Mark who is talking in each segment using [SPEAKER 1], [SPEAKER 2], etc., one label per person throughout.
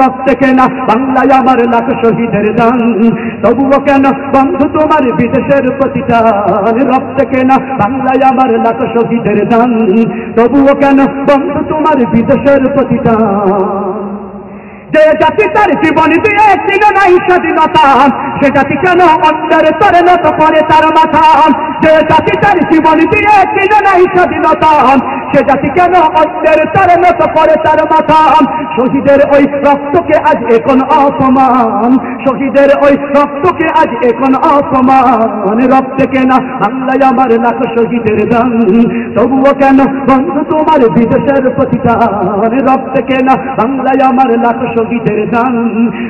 [SPEAKER 1] রক্তে কেনা বাংলায় আমার লাখ শহীদের দান, তবুও কেন বন্ধু তোমার বিদেশের প্রতিদান। রক্তে কেনা বাংলায় আমার লাখ শহীদের দান, তবুও কেন বন্ধু তোমার বিদেশের প্রতিদান। যে জাতি তার জীবন দিয়ে ছিল নাই স্বাধীনতা, সে জাতি কেন অন্যের তরে নত করে তার মাথা। যে জাতি তার জীবন দিয়ে ছিল নাই স্বাধীনতা, সে জাতি কেন অন্যের তরে নত করে তার মাথা। শহীদের ওই রক্তকে আজ এখন অপমান, শহীদের ওই রক্তকে আজ এখন অপমান। রক্তে কেনা বাংলায় আমার লাখ শহীদের দান, তবুও কেন বন্ধু তোমার বিদেশের প্রতিদান। রক্তে কেনা বাংলায় আমার লাখ শহীদের দান,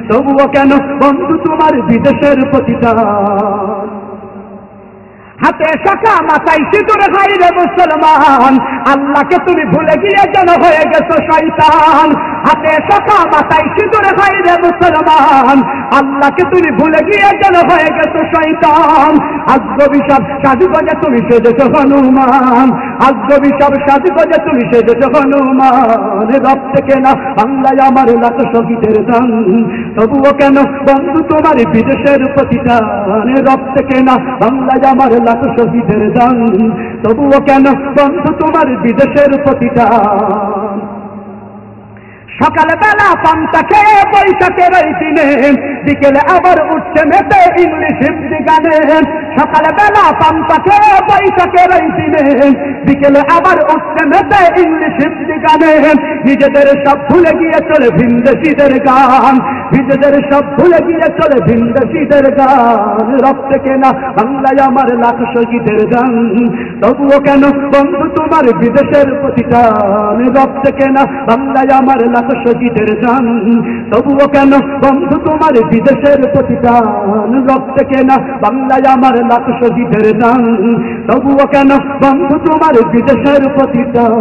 [SPEAKER 1] তবুও কেন বন্ধু তোমার বিদেশের প্রতিদান। হাতে শাখা মাথায় সিঁদুর হাই রে মুসলমান, আল্লাহকে তুমি ভুলে গিয়ে যেন হয়ে গেছো শয়তান। হাতে শাখা মাথায় সিঁদুর হাই রে মুসলমান, আল্লাহকে তুমি ভুলে গিয়ে যেন হয়ে গেছো শয়তান। আজগবি সব সাজগজে তুমি সেজেছো হনুমান, আজগবি সব সাজগজে তুমি সেজেছো হনুমান। রক্তে কেনা বাংলায় আমার লাখ শহীদের দান, তবুও কেন বন্ধু তোমার বিদেশের প্রতিদান। রক্তে কেনা বাংলায় আমার লাখ শহীদের দান, তবুও কেন বন্ধু তোমার বিদেশের প্রতিদান। সকালবেলা পান্তা খেয়ে বৈশাখের ওই দিনে, বিকেলে আবার উঠছে মেতে ইংলিশ হিন্দি গানে। সকালবেলা পান্তা খেয়ে বৈশাখের ওই দিনে, বিকেলে আবার উঠছে মেতে ইংলিশ হিন্দি গানে। নিজেদের সব ভুলে গিয়ে চলে ভিনদেশীদের গান, নিজেদের সব ভুলে গিয়ে চলে ভিনদেশীদের গান। রক্তে কেনা বাংলায় আমার লাখ শহীদের দান, তবুও কেন বন্ধু তোমার বিদেশের প্রতিদান। রক্তে কেনা বাংলায় আমার লাখ শহীদের দান, তবুও কেন বন্ধু তোমার বিদেশের প্রতিদান। রক্তে কেনা বাংলায় আমার লাখ শহীদের দান, তবুও কেন বন্ধু তোমার বিদেশের প্রতিদান।